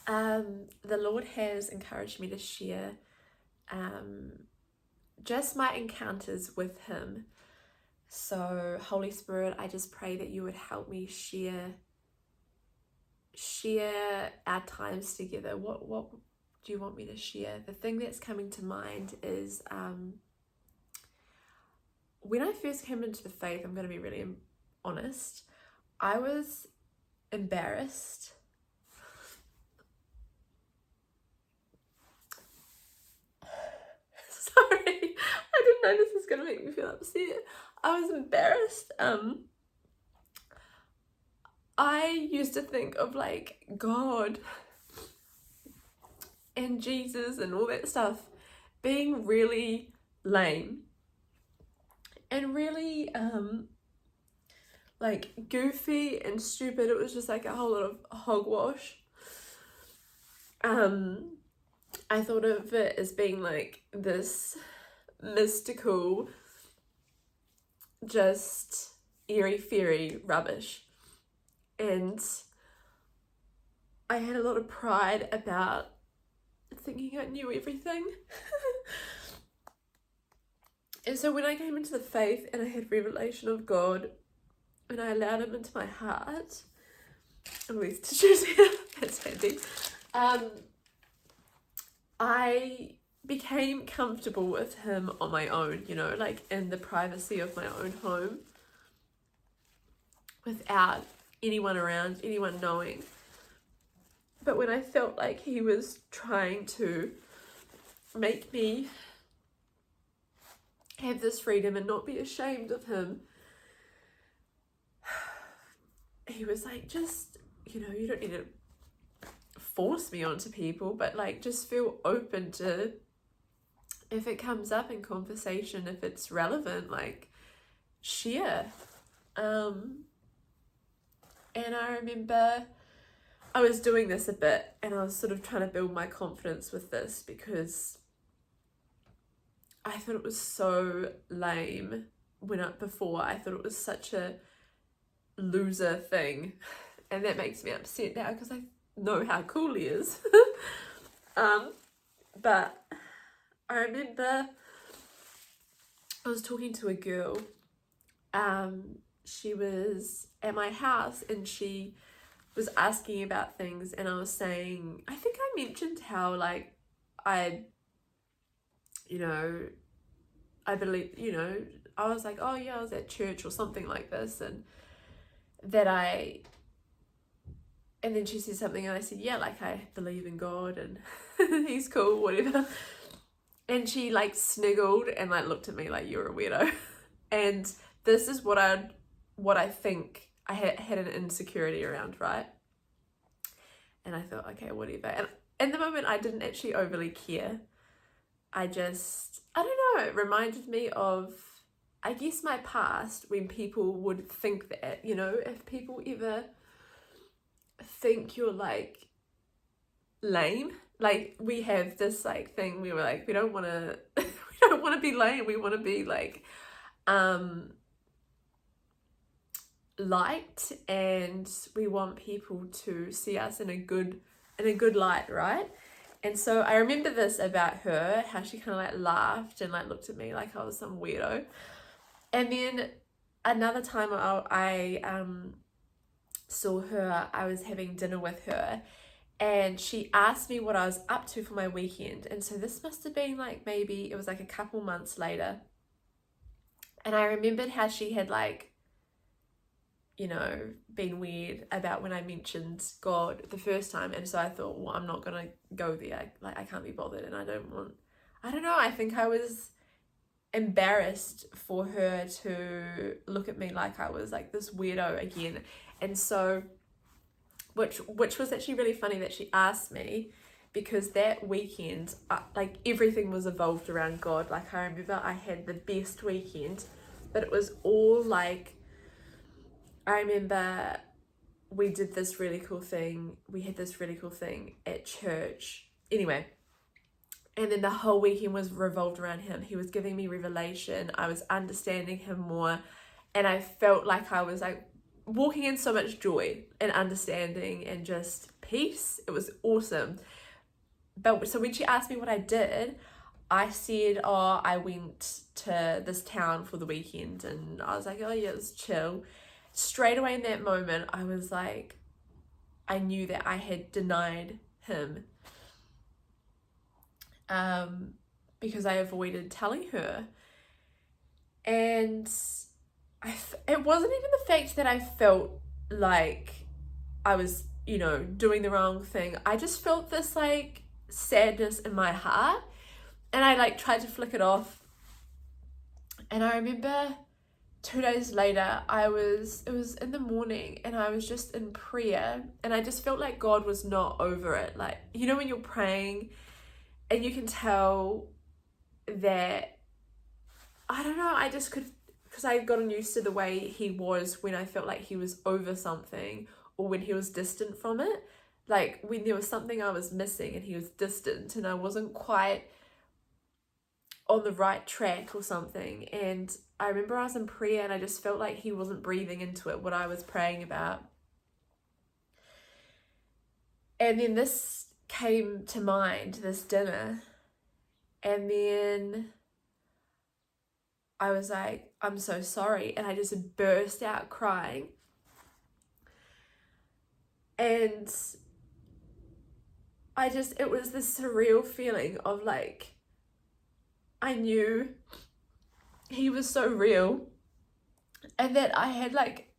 The Lord has encouraged me to share just my encounters with Him. So Holy Spirit, I just pray that you would help me share our times together. What do you want me to share? The thing that's coming to mind is when I first came into the faith, I'm going to be really honest, I was embarrassed. Sorry, I didn't know this was going to make me feel upset. I was embarrassed. I used to think of like God and Jesus and all that stuff being really lame and really like goofy and stupid. It was just like a whole lot of hogwash. I thought of it as being like this mystical, just airy-fairy rubbish. And I had a lot of pride about thinking I knew everything. And so when I came into the faith and I had revelation of God and I allowed Him into my heart, at least tissues here, that's handy, I became comfortable with Him on my own, you know, like in the privacy of my own home, without anyone around, anyone knowing. But when I felt like He was trying to make me have this freedom and not be ashamed of Him, He was like, just, you know, you don't need to force me onto people, but like just feel open to, if it comes up in conversation, if it's relevant, like share. And I remember I was doing this a bit and I was sort of trying to build my confidence with this because I thought it was so lame before. I thought it was such a loser thing, and that makes me upset now because I know how cool He is. But I remember I was talking to a girl. She was at my house and she was asking about things, and I was saying, I think I mentioned how like I believe, I was like, oh yeah, I was at church or something like this, and then she said something and I said, yeah, like I believe in God and He's cool, whatever. And she like sniggled and like looked at me like, you're a weirdo. And this is what I think I had an insecurity around, right? And I thought, okay, whatever. And in the moment, I didn't actually overly care. I don't know, it reminded me of, I guess, my past, when people would think that, you know, if people ever think you're like lame, like we have this like thing, we were like, we don't want to be lame, we want to be like liked, and we want people to see us in a good light, right? And so I remember this about her, how she kind of like laughed and like looked at me like I was some weirdo. And then another time I saw her, I was having dinner with her, and she asked me what I was up to for my weekend. And so this must have been like, maybe it was like a couple months later. And I remembered how she had like, you know, been weird about when I mentioned God the first time. And so I thought, well, I'm not gonna go there, like I can't be bothered, and I don't know, I think I was embarrassed for her to look at me like I was like this weirdo again. And so which was actually really funny that she asked me, because that weekend like everything was evolved around God. Like I remember I had the best weekend, but it was all like, I remember we did this really cool thing. We had this really cool thing at church. Anyway, and then the whole weekend was revolved around Him. He was giving me revelation. I was understanding Him more. And I felt like I was like walking in so much joy and understanding and just peace. It was awesome. But so when she asked me what I did, I said, oh, I went to this town for the weekend, and I was like, oh yeah, it was chill. Straight away in that moment, I was like, I knew that I had denied him, because I avoided telling her. And it wasn't even the fact that I felt like I was, doing the wrong thing. I just felt this like sadness in my heart, and I like tried to flick it off. And I remember 2 days later, it was in the morning, and I was just in prayer, and I just felt like God was not over it. Like, when you're praying and you can tell that, I don't know, I just could, because I had gotten used to the way he was when I felt like he was over something, or when he was distant from it. Like when there was something I was missing and he was distant and I wasn't quite on the right track or something. And I remember I was in prayer and I just felt like he wasn't breathing into it, what I was praying about. And then this came to mind, this dinner. And then I was like, I'm so sorry. And I just burst out crying. And it was this surreal feeling of like, I knew he was so real, and that I had like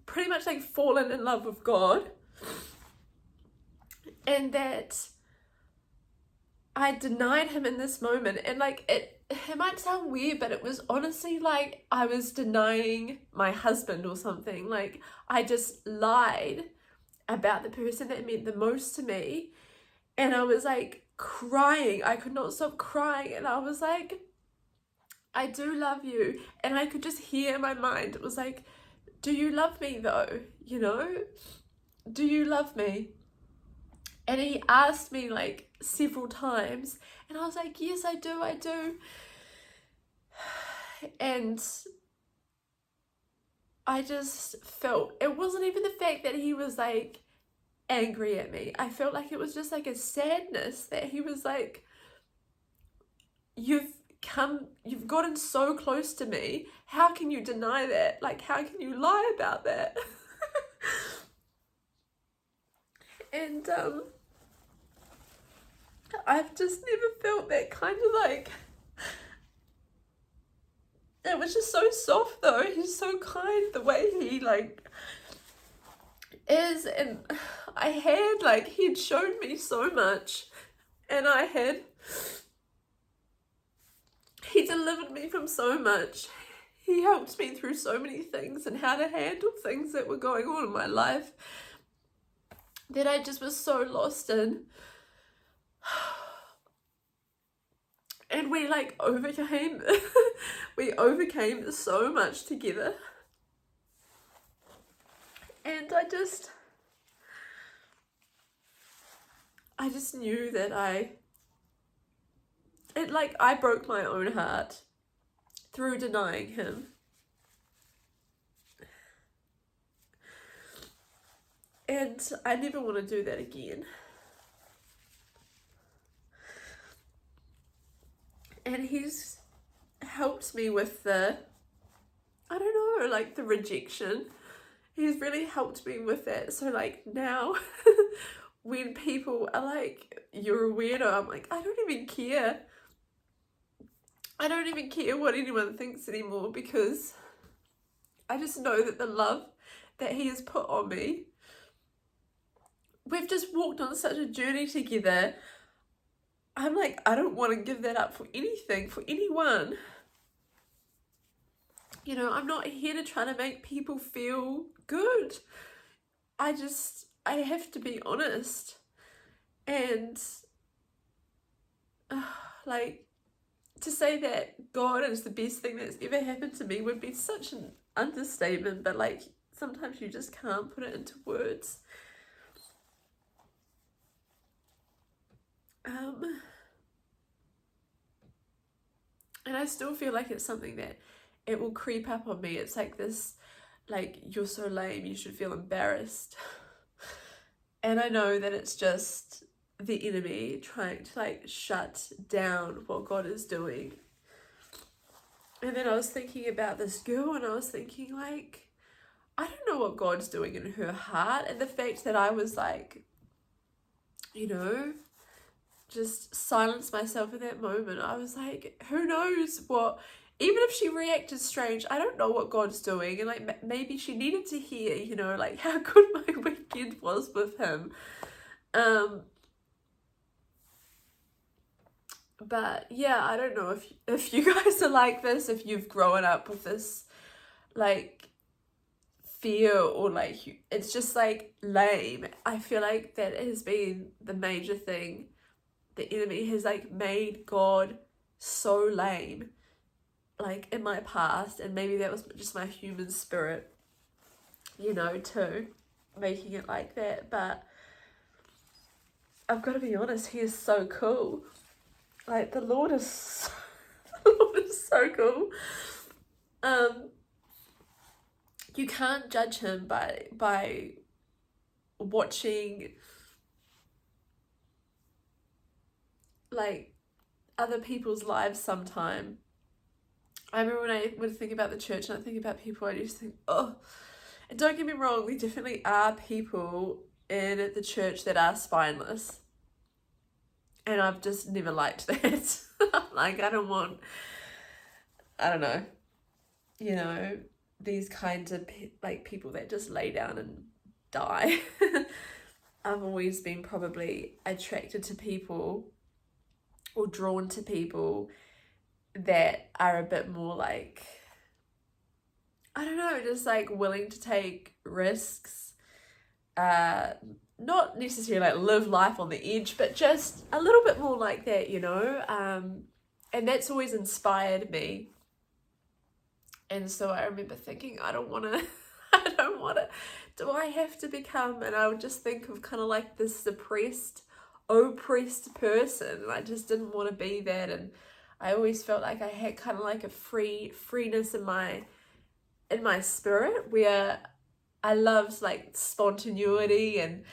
pretty much like fallen in love with God, and that I denied him in this moment. And like it might sound weird, but it was honestly like I was denying my husband or something. Like I just lied about the person that meant the most to me, and I was like crying. I could not stop crying, and I was like, I do love you. And I could just hear in my mind, it was like, do you love me though? Do you love me? And he asked me like several times, and I was like, yes, I do. And I just felt, it wasn't even the fact that he was like angry at me. I felt like it was just like a sadness that he was like, you've gotten so close to me. How can you deny that? Like, how can you lie about that? And I've just never felt that kind of like, it was just so soft though. He's so kind the way he like is. And I had like, he'd shown me so much, and he delivered me from so much. He helped me through so many things and how to handle things that were going on in my life that I just was so lost in. And we like overcame so much together. And I just knew that I broke my own heart through denying him. And I never want to do that again. And he's helped me with the rejection. He's really helped me with that. So like now when people are like, you're a weirdo, I'm like, I don't even care. I don't even care what anyone thinks anymore, because I just know that the love that he has put on me, we've just walked on such a journey together. I'm like, I don't want to give that up for anything, for anyone. I'm not here to try to make people feel good. I have to be honest. And to say that God is the best thing that's ever happened to me would be such an understatement, but like sometimes you just can't put it into words. And I still feel like it's something that it will creep up on me. It's like this like, you're so lame, you should feel embarrassed. And I know that it's just the enemy trying to like shut down what God is doing. And then I was thinking about this girl, and I was thinking, like, I don't know what God's doing in her heart. And the fact that I was like, you know, just silence myself in that moment. I was like, who knows what, even if she reacted strange, I don't know what God's doing. And like, maybe she needed to hear, you know, like how good my weekend was with him. But yeah, I don't know if you guys are like this, if you've grown up with this like fear, or like it's just like lame. I feel like that has been the major thing. The enemy has like made God so lame, like in my past, and maybe that was just my human spirit, you know, too, making it like that. But I've got to be honest, he is so cool. Like the Lord is the Lord is so cool. You can't judge him by watching like other people's lives sometime. I remember when I would think about the church and I think about people, I just think, oh, and don't get me wrong, there definitely are people in the church that are spineless. And I've just never liked that. Like, I don't know, you know, these kinds of like people that just lay down and die. I've always been probably attracted to people or drawn to people that are a bit more like, I don't know, just like willing to take risks, not necessarily like live life on the edge, but just a little bit more like that, you know. And that's always inspired me. And so I remember thinking, I don't want to, do I have to become, and I would just think of kind of like this suppressed, oppressed person, and I just didn't want to be that. And I always felt like I had kind of like a freeness in my spirit, where I loved like spontaneity, and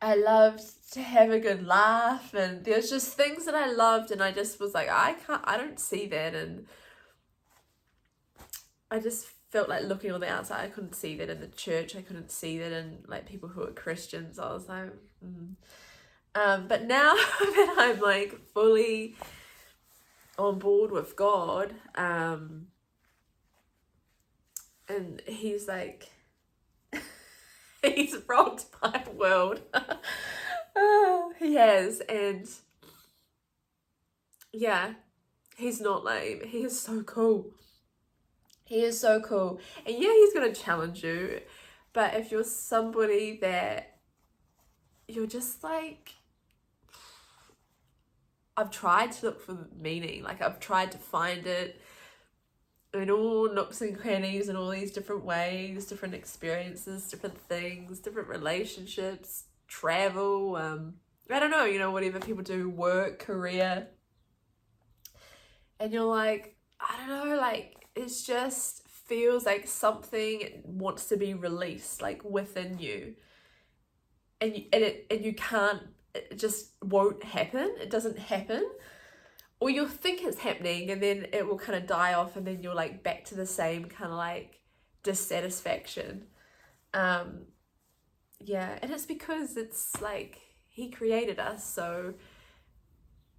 I loved to have a good laugh, and there's just things that I loved, and I just was like, I don't see that. And I just felt like looking on the outside, I couldn't see that in the church, I couldn't see that in like people who are Christians. I was like, but now that I'm like fully on board with God, and he's like, he's rocked my world. He has, and yeah, he's not lame. He is so cool. He is so cool. And yeah, he's gonna challenge you, but if you're somebody that you're just like, I've tried to look for meaning, like I've tried to find it in all nooks and crannies, in all these different ways, different experiences, different things, different relationships, travel, I don't know, you know, whatever people do, work, career. And you're like, I don't know, like it just feels like something wants to be released like within you. And you can't, it just won't happen. It doesn't happen. Or you'll think it's happening, and then it will kind of die off, and then you're like back to the same kind of like dissatisfaction. Yeah, and it's because it's like he created us, so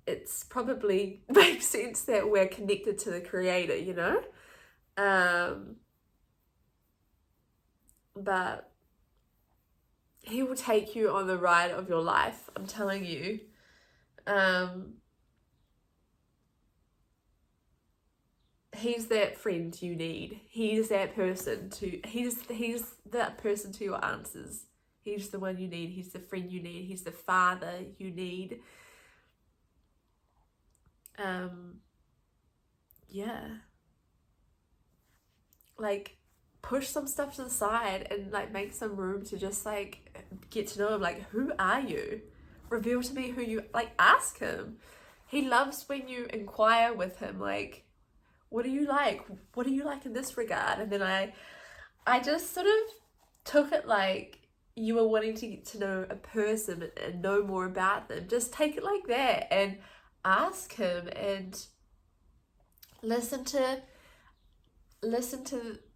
it's probably makes sense that we're connected to the creator, you know. But he will take you on the ride of your life, I'm telling you. He's that friend you need. He's that person he's that person to your answers. He's the one you need. He's the friend you need. He's the father you need. Yeah. Like, push some stuff to the side and like make some room to just like get to know him. Like, who are you? Reveal to me who you, like, ask him. He loves when you inquire with him, like, what do you like? What do you like in this regard? And then I just sort of took it like you were wanting to get to know a person and know more about them. Just take it like that and ask him and listen to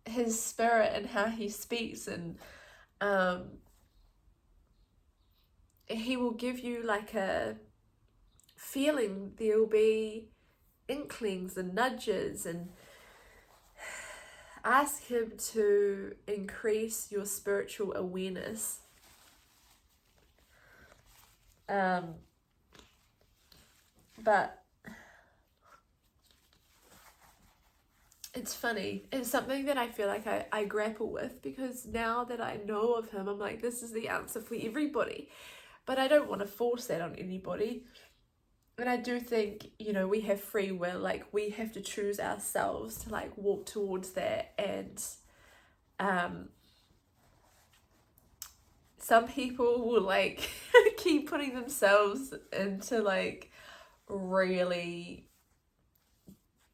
his spirit and how he speaks, and he will give you like a feeling. There will be inklings and nudges, and ask him to increase your spiritual awareness. But it's funny. It's something that I feel like I grapple with, because now that I know of him, I'm like, this is the answer for everybody. But I don't want to force that on anybody. And I do think, you know, we have free will. Like, we have to choose ourselves to like walk towards that. And some people will like keep putting themselves into like really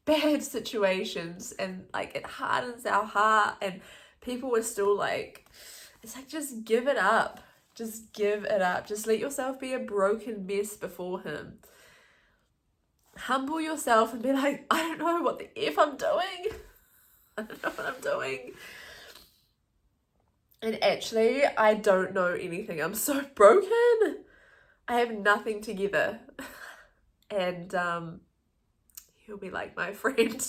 bad situations, and like it hardens our heart, and people are still like, it's like, just give it up. Just give it up. Just let yourself be a broken mess before him. Humble yourself and be like, I don't know what the F I'm doing. I don't know what I'm doing. And actually, I don't know anything. I'm so broken. I have nothing together. And he'll be like, my friend,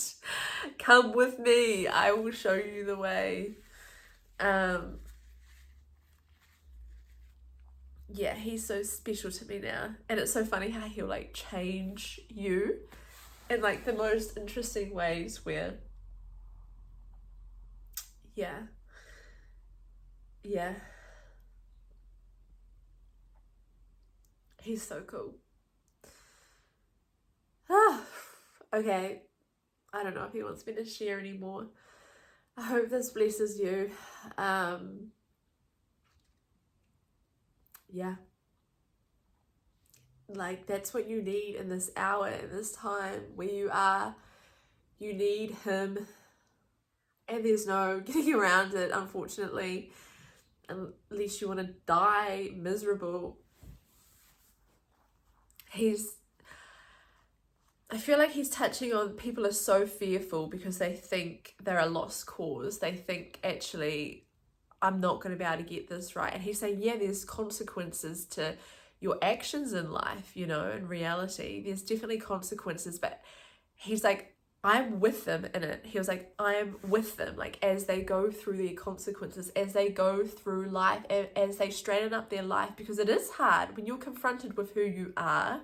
come with me. I will show you the way. Yeah, he's so special to me now. And it's so funny how he'll like change you in like the most interesting ways, where yeah he's so cool. Okay, I don't know if he wants me to share anymore. I hope this blesses you. Yeah, like that's what you need in this hour, in this time where you are. You need him, and there's no getting around it, unfortunately, unless you want to die miserable. I feel like he's touching on, people are so fearful because they think they're a lost cause. They think, actually, I'm not going to be able to get this right. And he's saying, yeah, there's consequences to your actions in life, you know, in reality. There's definitely consequences, but he's like, I'm with them in it. He was like, I'm with them, like, as they go through their consequences, as they go through life, as they straighten up their life, because it is hard when you're confronted with who you are,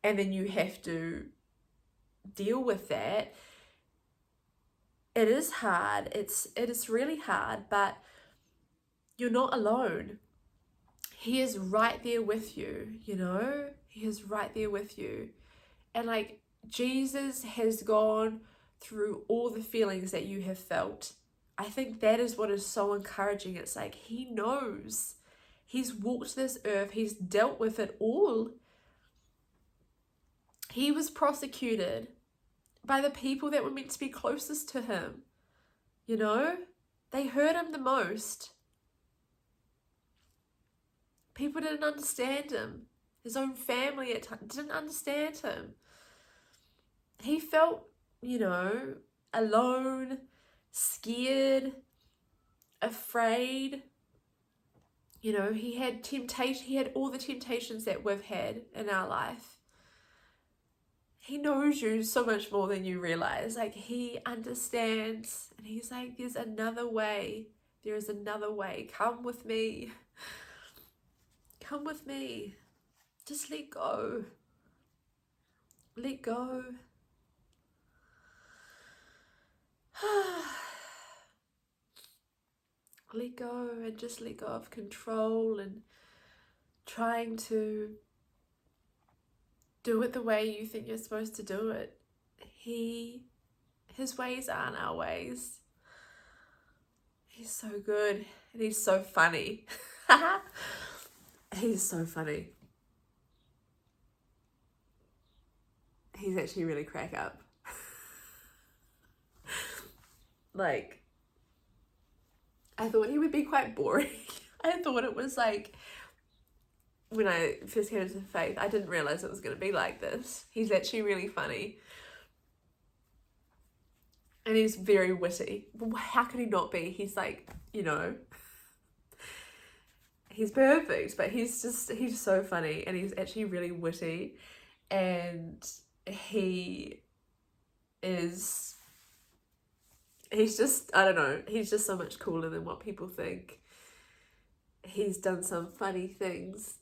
and then you have to deal with that. It is hard. It is really hard, but you're not alone. He is right there with you, you know? He is right there with you. And like, Jesus has gone through all the feelings that you have felt. I think that is what is so encouraging. It's like, he knows. He's walked this earth. He's dealt with it all. He was prosecuted by the people that were meant to be closest to him. You know? They hurt him the most. People didn't understand him. His own family at times didn't understand him. He felt, you know, alone, scared, afraid. You know, he had temptation. He had all the temptations that we've had in our life. He knows you so much more than you realize. Like, he understands, and he's like, there's another way. There is another way. Come with me. Come with me. Just let go. Let go. Let go, and just let go of control and trying to do it the way you think you're supposed to do it. His ways aren't our ways. He's so good, and he's so funny. He's so funny. He's actually really crack up. like, I thought he would be quite boring. I thought it was like, when I first came into faith, I didn't realize it was going to be like this. He's actually really funny. And he's very witty. How could he not be? He's like, you know, he's perfect, but he's so funny, and he's actually really witty, and he's just, I don't know, he's just so much cooler than what people think. He's done some funny things.